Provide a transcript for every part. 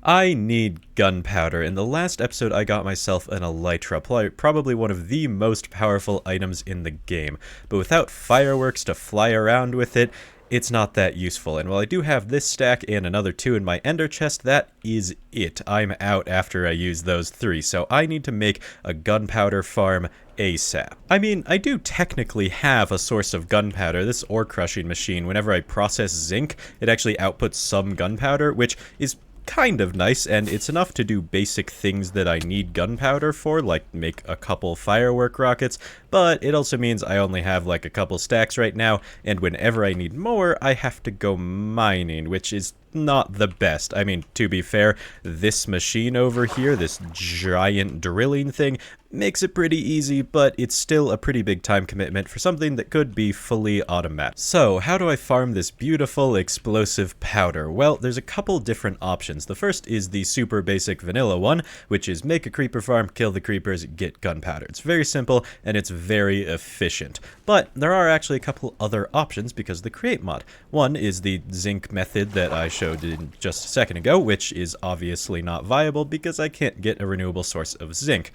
I need gunpowder. In the last episode, I got myself an elytra, probably one of the most powerful items in the game. But without fireworks to fly around with it, it's not that useful. And while I do have this stack and another 2 in my ender chest, that is it. I'm out after I use those 3, so I need to make a gunpowder farm ASAP. I mean, I do technically have a source of gunpowder. This ore crushing machine, whenever I process zinc, it actually outputs some gunpowder, which is kind of nice, and it's enough to do basic things that I need gunpowder for, like make a couple firework rockets, but it also means I only have like a couple stacks right now, and whenever I need more, I have to go mining, which is not the best. I mean, to be fair, this machine over here, this giant drilling thing, makes it pretty easy, but it's still a pretty big time commitment for something that could be fully automatic. So, how do I farm this beautiful explosive powder? Well, there's a couple different options. The first is the super basic vanilla one, which is make a creeper farm, kill the creepers, get gunpowder. It's very simple, and it's very efficient. But there are actually a couple other options because of the create mod. One is the zinc method that I showed in just a second ago, which is obviously not viable because I can't get a renewable source of zinc.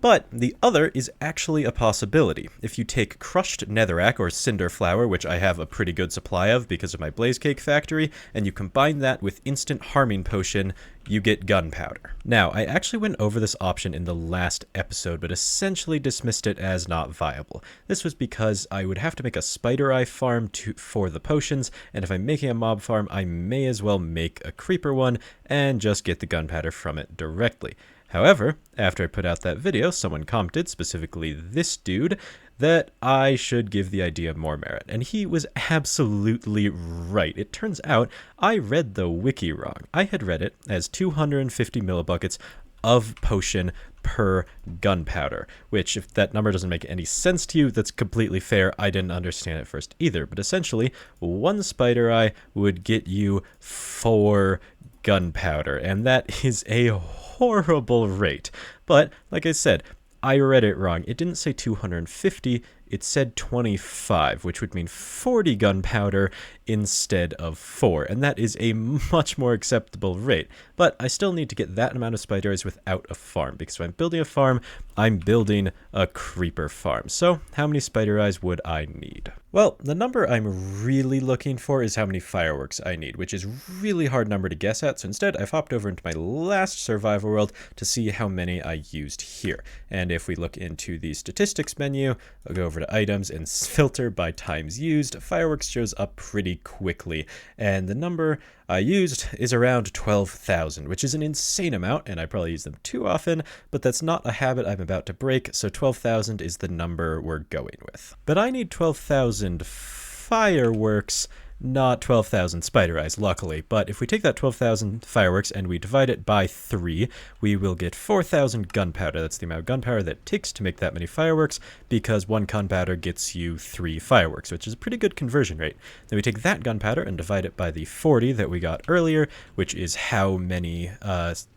But the other is actually a possibility. If you take crushed netherrack or cinder flour, which I have a pretty good supply of because of my blaze cake factory, and you combine that with instant harming potion, you get gunpowder. Now, I actually went over this option in the last episode, but essentially dismissed it as not viable. This was because I would have to make a spider eye farm for the potions, and if I'm making a mob farm, I may as well make a creeper one and just get the gunpowder from it directly. However, after I put out that video, someone commented, specifically this dude, that I should give the idea more merit. And he was absolutely right. It turns out I read the wiki wrong. I had read it as 250 millibuckets of potion per gunpowder, which, if that number doesn't make any sense to you, that's completely fair. I didn't understand it first either. But essentially, one spider eye would get you 4 gunpowder, and that is a horrible rate. But like I said, I read it wrong. It didn't say 250, it said 25, which would mean 40 gunpowder instead of 4, and that is a much more acceptable rate. But I still need to get that amount of spider eyes without a farm, because if I'm building a farm, I'm building a creeper farm. So how many spider eyes would I need? Well, the number I'm really looking for is how many fireworks I need, which is a really hard number to guess at, so instead I've hopped over into my last survival world to see how many I used here. And if we look into the statistics menu, I'll go over to items and filter by times used, fireworks shows up pretty quickly, and the number I used is around 12,000, which is an insane amount, and I probably use them too often, but that's not a habit I'm about to break, so 12,000 is the number we're going with. But I need 12,000 fireworks, not 12,000 spider eyes, luckily. But if we take that 12,000 fireworks and we divide it by 3, we will get 4,000 gunpowder. That's the amount of gunpowder that it takes to make that many fireworks, because 1 gunpowder gets you 3 fireworks, which is a pretty good conversion rate. Then we take that gunpowder and divide it by the 40 that we got earlier, which is how many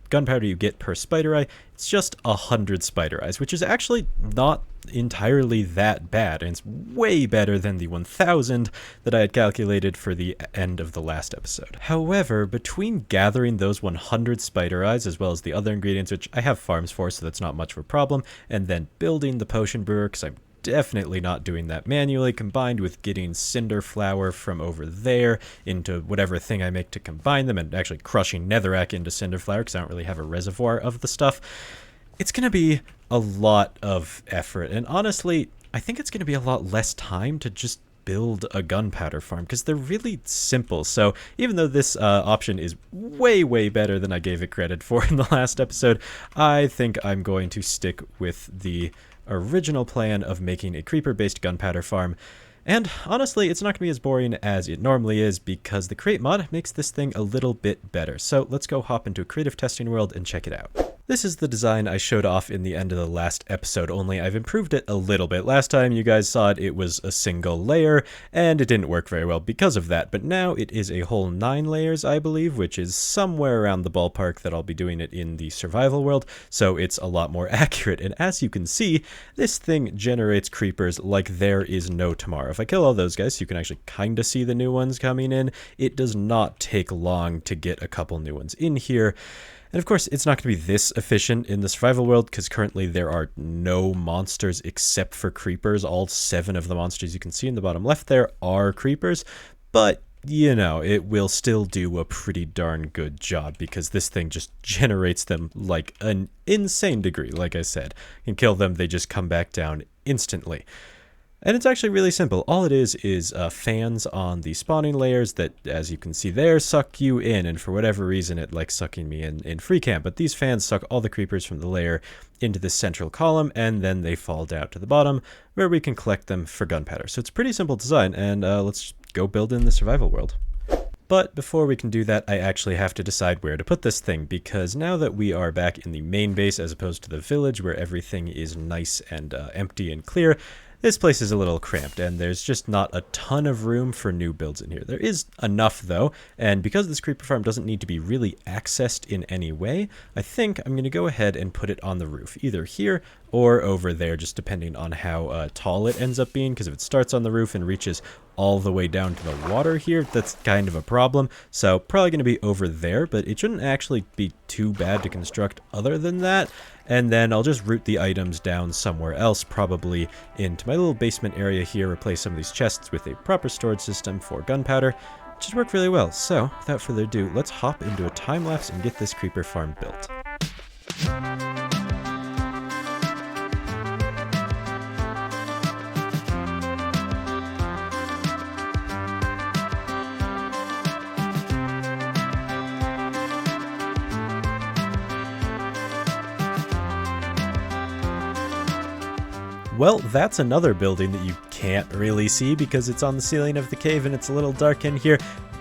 gunpowder you get per spider eye. It's just 100 spider eyes, which is actually not entirely that bad, and it's way better than the 1,000 that I had calculated for the end of the last episode. However, between gathering those 100 spider eyes as well as the other ingredients, which I have farms for, so that's not much of a problem, and then building the potion brewer, because I'm definitely not doing that manually, combined with getting cinder flour from over there into whatever thing I make to combine them, and actually crushing netherrack into cinder flour because I don't really have a reservoir of the stuff, it's going to be a lot of effort. And honestly, I think it's going to be a lot less time to just build a gunpowder farm because they're really simple. So even though this option is way better than I gave it credit for in the last episode, I think I'm going to stick with the original plan of making a creeper-based gunpowder farm. And honestly, it's not going to be as boring as it normally is because the create mod makes this thing a little bit better. So let's go hop into a creative testing world and check it out. This is the design I showed off in the end of the last episode, only I've improved it a little bit. Last time you guys saw it, it was a single layer, and it didn't work very well because of that, but now it is a whole 9 layers, I believe, which is somewhere around the ballpark that I'll be doing it in the survival world, so it's a lot more accurate, and as you can see, this thing generates creepers like there is no tomorrow. If I kill all those guys, you can actually kind of see the new ones coming in. It does not take long to get a couple new ones in here. And of course, it's not going to be this efficient in the survival world because currently there are no monsters except for creepers. All 7 of the monsters you can see in the bottom left there are creepers, but you know, it will still do a pretty darn good job because this thing just generates them like an insane degree. Like I said, you can kill them, they just come back down instantly. And it's actually really simple. All it is fans on the spawning layers that, as you can see there, suck you in. And for whatever reason, it likes sucking me in free camp. But these fans suck all the creepers from the layer into this central column, and then they fall down to the bottom, where we can collect them for gunpowder. So it's a pretty simple design, and let's go build in the survival world. But before we can do that, I actually have to decide where to put this thing, because now that we are back in the main base as opposed to the village where everything is nice and empty and clear, this place is a little cramped, and there's just not a ton of room for new builds in here. There is enough, though, and because this creeper farm doesn't need to be really accessed in any way, I think I'm going to go ahead and put it on the roof, either here or over there, just depending on how tall it ends up being, because if it starts on the roof and reaches all the way down to the water here, that's kind of a problem. So probably going to be over there, but it shouldn't actually be too bad to construct other than that. And then I'll just route the items down somewhere else, probably into my little basement area here, replace some of these chests with a proper storage system for gunpowder, which should work really well. So without further ado, let's hop into a time lapse and get this creeper farm built. Well, that's another building that you can't really see because it's on the ceiling of the cave and it's a little dark in here,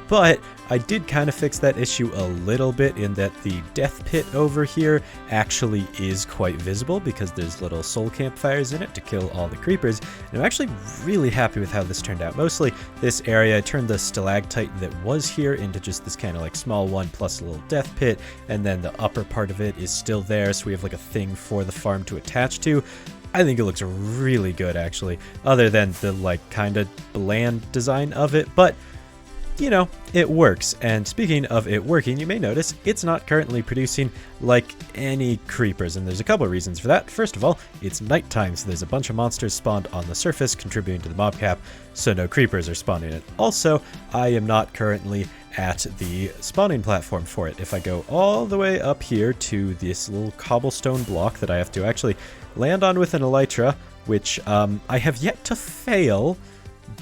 but I did kind of fix that issue a little bit in that the death pit over here actually is quite visible because there's little soul campfires in it to kill all the creepers, and I'm actually really happy with how this turned out. Mostly this area, I turned the stalactite that was here into just this kind of like small one plus a little death pit, and then the upper part of it is still there, so we have like a thing for the farm to attach to. I think it looks really good, actually, other than the, like, kind of bland design of it, but, you know, it works. And speaking of it working, you may notice it's not currently producing, like, any creepers, and there's a couple of reasons for that. First of all, it's nighttime, so there's a bunch of monsters spawned on the surface, contributing to the mob cap, so no creepers are spawning it. Also, I am not currently at the spawning platform for it. If I go all the way up here to this little cobblestone block that I have to actually land on with an elytra, which I have yet to fail,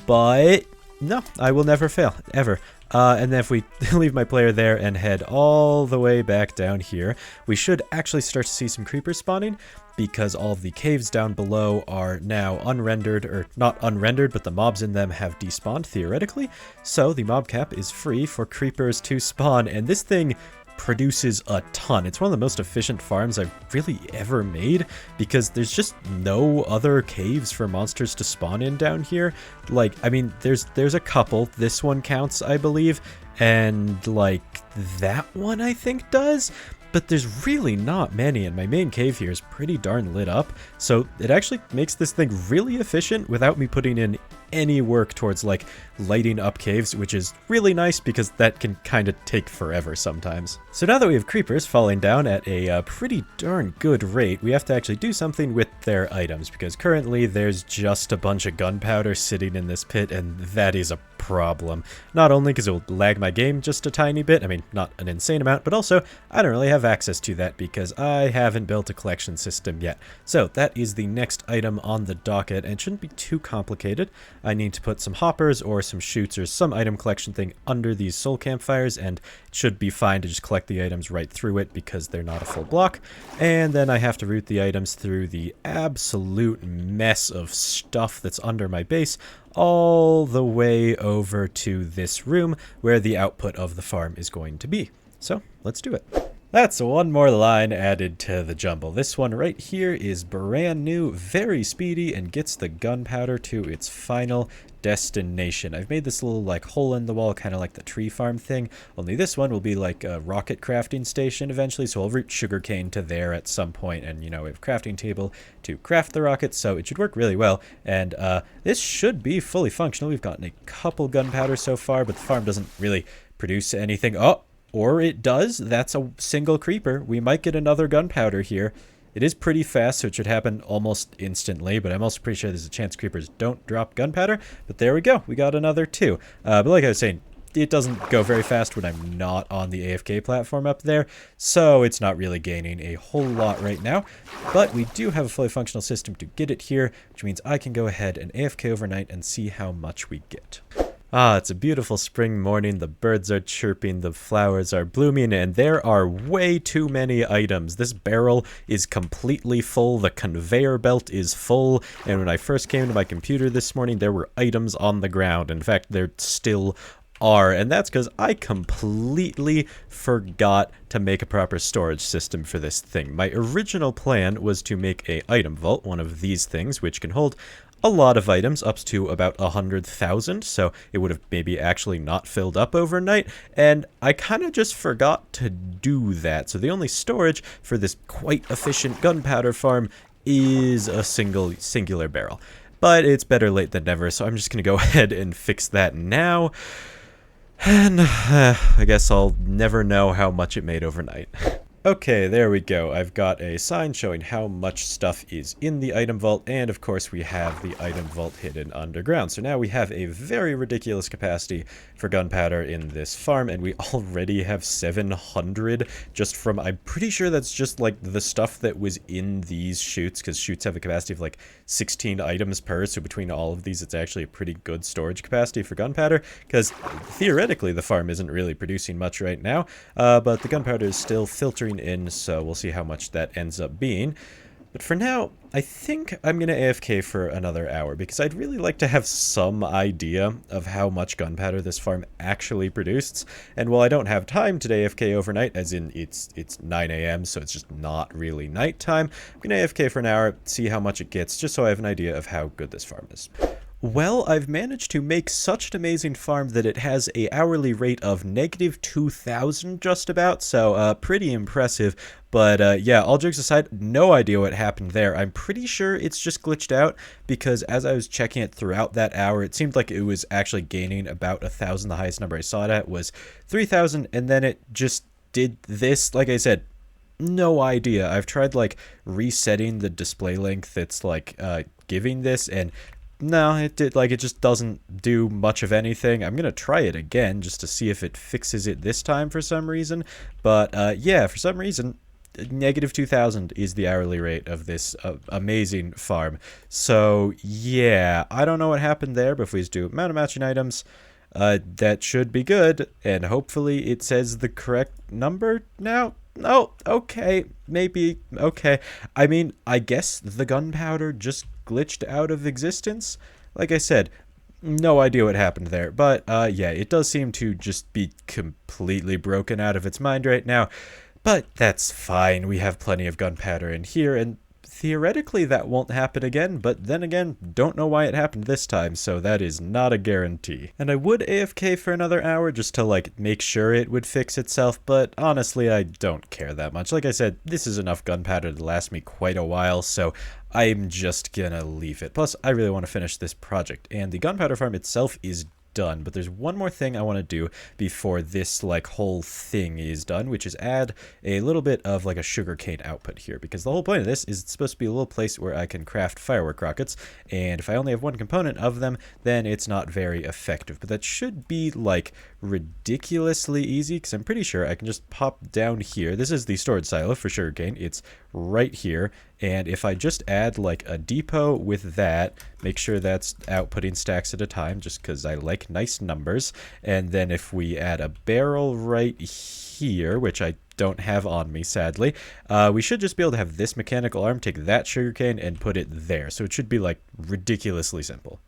but no, I will never fail, ever. And then if we leave my player there and head all the way back down here, we should actually start to see some creepers spawning, because all of the caves down below are now unrendered, or not unrendered, but the mobs in them have despawned, theoretically. So the mob cap is free for creepers to spawn, and this thing produces a ton. It's one of the most efficient farms I've really ever made, because there's just no other caves for monsters to spawn in down here. Like, I mean, there's a couple. This one counts, I believe, and like that one I think does, but there's really not many, and my main cave here is pretty darn lit up, so it actually makes this thing really efficient without me putting in any work towards like lighting up caves, which is really nice because that can kind of take forever sometimes. So now that we have creepers falling down at a pretty darn good rate, we have to actually do something with their items, because currently there's just a bunch of gunpowder sitting in this pit, and that is a problem. Not only because it will lag my game just a tiny bit, I mean, not an insane amount, but also I don't really have access to that because I haven't built a collection system yet. So that is the next item on the docket, and it shouldn't be too complicated. I need to put some hoppers or some chutes or some item collection thing under these soul campfires, and it should be fine to just collect the items right through it because they're not a full block. And then I have to route the items through the absolute mess of stuff that's under my base all the way over to this room where the output of the farm is going to be. So let's do it. That's one more line added to the jumble. This one right here is brand new, very speedy, and gets the gunpowder to its final destination. I've made this little like hole in the wall, kind of like the tree farm thing, only this one will be like a rocket crafting station eventually, so I'll route sugarcane to there at some point, and you know, we have a crafting table to craft the rockets, so it should work really well. And this should be fully functional. We've gotten a couple gunpowder so far, but the farm doesn't really produce anything. Oh, or it does. That's a single creeper. We might get another gunpowder here. It is pretty fast, so it should happen almost instantly, but I'm also pretty sure there's a chance creepers don't drop gunpowder. But there we go. We got another two. But like I was saying, it doesn't go very fast when I'm not on the AFK platform up there, so it's not really gaining a whole lot right now. But we do have a fully functional system to get it here, which means I can go ahead and AFK overnight and see how much we get. Ah, it's a beautiful spring morning, the birds are chirping, the flowers are blooming, and there are way too many items. This barrel is completely full, the conveyor belt is full, and when I first came to my computer this morning, there were items on the ground. In fact, there still are, and that's because I completely forgot to make a proper storage system for this thing. My original plan was to make a item vault, one of these things, which can hold a lot of items, up to about 100,000, so it would have maybe actually not filled up overnight, and I kind of just forgot to do that. So the only storage for this quite efficient gunpowder farm is a singular barrel. But it's better late than never, so I'm just going to go ahead and fix that now. And I guess I'll never know how much it made overnight. Okay, there we go. I've got a sign showing how much stuff is in the item vault, and of course we have the item vault hidden underground. So now we have a very ridiculous capacity for gunpowder in this farm, and we already have 700 just from, I'm pretty sure that's just like the stuff that was in these chutes, because chutes have a capacity of like 16 items per, so between all of these it's actually a pretty good storage capacity for gunpowder, because theoretically the farm isn't really producing much right now, but the gunpowder is still filtering in, so we'll see how much that ends up being. But for now, I think I'm going to AFK for another hour, because I'd really like to have some idea of how much gunpowder this farm actually produced. And while I don't have time to AFK overnight, as in it's 9 a.m, so it's just not really nighttime, I'm going to AFK for an hour, see how much it gets, just so I have an idea of how good this farm is. Well, I've managed to make such an amazing farm that it has a hourly rate of negative 2,000 just about, so pretty impressive. But yeah, all jokes aside, no idea what happened there. I'm pretty sure it's just glitched out, because as I was checking it throughout that hour, it seemed like it was actually gaining about 1,000. The highest number I saw it at was 3,000, and then it just did this. Like I said, no idea. I've tried like resetting the display length that's like giving this, and no, it just doesn't do much of anything. I'm gonna try it again just to see if it fixes it this time for some reason. But yeah, for some reason, negative 2,000 is the hourly rate of this amazing farm. So yeah, I don't know what happened there, but if we just do amount of matching items, that should be good, and hopefully it says the correct number now. Oh, okay, maybe, okay. I mean, I guess the gunpowder just glitched out of existence. Like I said, no idea what happened there, but yeah, it does seem to just be completely broken out of its mind right now. But that's fine, we have plenty of gunpowder in here, and theoretically that won't happen again, but then again, don't know why it happened this time, so that is not a guarantee. And I would AFK for another hour just to like make sure it would fix itself, but honestly I don't care that much. Like I said, this is enough gunpowder to last me quite a while, so I'm just gonna leave it. Plus, I really want to finish this project, and the gunpowder farm itself is done, but there's one more thing I want to do before this like whole thing is done, which is add a little bit of like a sugarcane output here, because the whole point of this is it's supposed to be a little place where I can craft firework rockets, and if I only have one component of them, then it's not very effective. But that should be like ridiculously easy, because I'm pretty sure I can just pop down here. This is the storage silo for sugarcane. It's right here, and if I just add like a depot with that, make sure that's outputting stacks at a time, just because I like nice numbers, and then if we add a barrel right here, which I don't have on me sadly, we should just be able to have this mechanical arm take that sugarcane and put it there, so it should be like ridiculously simple.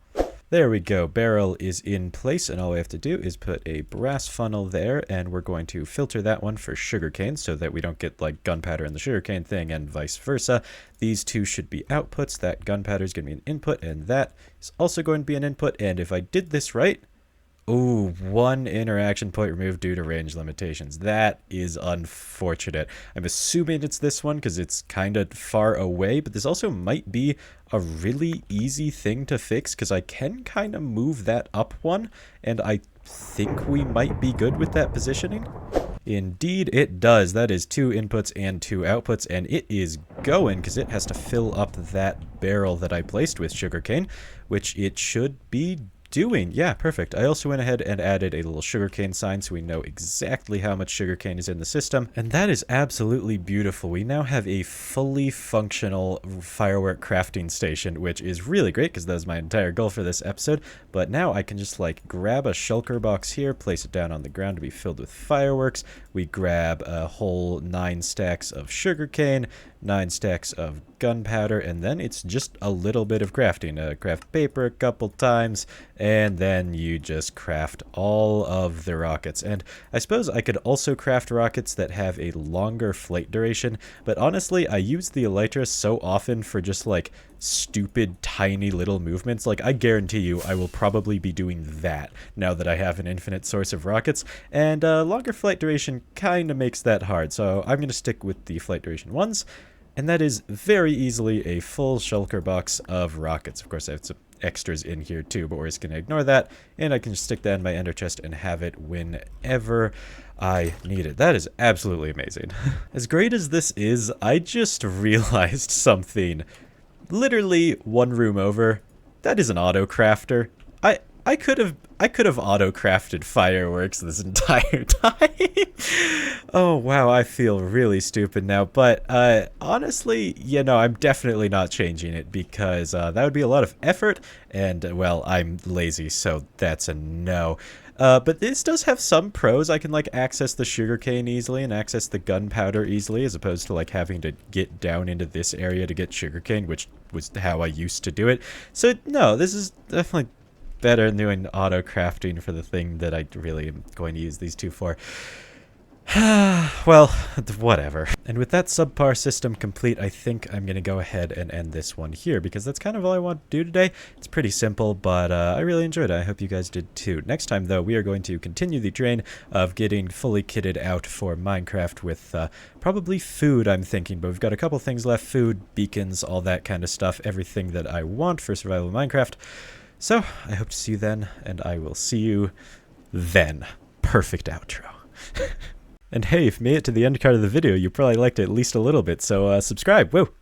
There we go. Barrel is in place, and all we have to do is put a brass funnel there, and we're going to filter that one for sugarcane so that we don't get like gunpowder in the sugarcane thing and vice versa. These two should be outputs. That gunpowder is going to be an input, and that is also going to be an input. And if I did this right, ooh, one interaction point removed due to range limitations. That is unfortunate. I'm assuming it's this one because it's kind of far away, but this also might be a really easy thing to fix because I can kind of move that up one, and I think we might be good with that positioning. Indeed, it does. That is 2 inputs and 2 outputs, and it is going because it has to fill up that barrel that I placed with sugarcane, which it should be doing. Yeah, perfect. I also went ahead and added a little sugarcane sign so we know exactly how much sugarcane is in the system. And that is absolutely beautiful. We now have a fully functional firework crafting station, which is really great because that was my entire goal for this episode. But now I can just like grab a shulker box here, place it down on the ground to be filled with fireworks. We grab a whole 9 stacks of sugarcane, 9 stacks of gunpowder, and then it's just a little bit of crafting. Craft paper a couple times, and then you just craft all of the rockets. And I suppose I could also craft rockets that have a longer flight duration, but honestly, I use the elytra so often for just like stupid tiny little movements. Like, I guarantee you I will probably be doing that now that I have an infinite source of rockets, and longer flight duration kind of makes that hard, so I'm going to stick with the flight duration ones. And that is very easily a full shulker box of rockets. Of course, I have some extras in here too, but we're just going to ignore that. And I can just stick that in my ender chest and have it whenever I need it. That is absolutely amazing. As great as this is, I just realized something. Literally one room over. That is an auto crafter. I could have auto crafted fireworks this entire time. Oh wow, I feel really stupid now, but honestly, you know, I'm definitely not changing it because that would be a lot of effort, and well, I'm lazy, so that's a no. But this does have some pros. I can like access the sugarcane easily and access the gunpowder easily, as opposed to like having to get down into this area to get sugarcane, which was how I used to do it. So no, this is definitely better than doing auto crafting for the thing that I really am going to use these two for. Well, whatever. And with that subpar system complete, I think I'm going to go ahead and end this one here, because that's kind of all I want to do today. It's pretty simple, but I really enjoyed it. I hope you guys did too. Next time, though, we are going to continue the train of getting fully kitted out for Minecraft with probably food, I'm thinking. But we've got a couple things left: food, beacons, all that kind of stuff. Everything that I want for survival in Minecraft. So, I hope to see you then, and I will see you then. Perfect outro. And hey, if you made it to the end card of the video, you probably liked it at least a little bit, so subscribe. Woo!